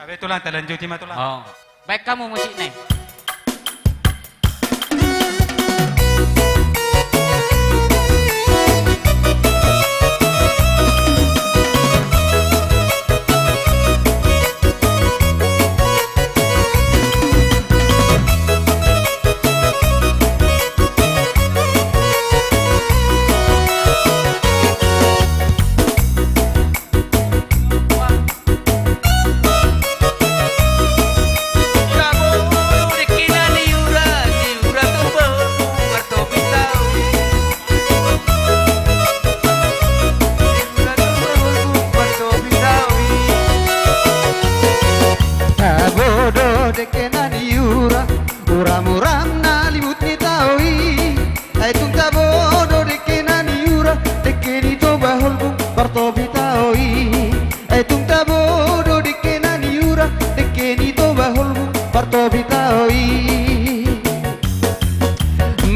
Sabi tulang, talanjut lima tulang. Oh. Baik kamu musik nih.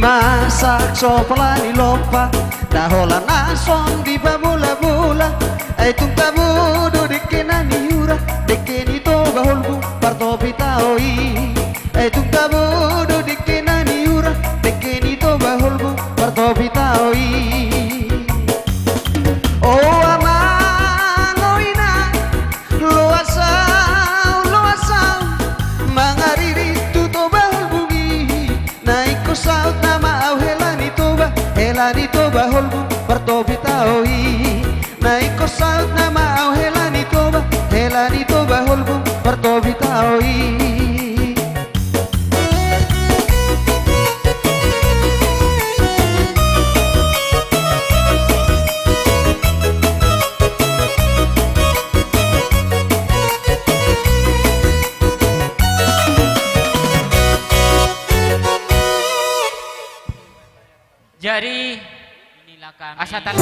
Masak sopalani lompa dahola nason di babula-bula ay tung tabo do dekenani yura dekeni to baholbu parto bitaoi ay tung tabo do dekenani yura dekeni to baholbu parto bitaoi oh amangoina loasau mangariri tu to baholbungi naik ko saut helani toba holbu parto bitaoi naik ko saut nama au helani toba holbu parto bitaoi Jadi inilah kami Asatan.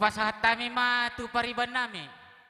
pasahat tami ma tu pariban nami.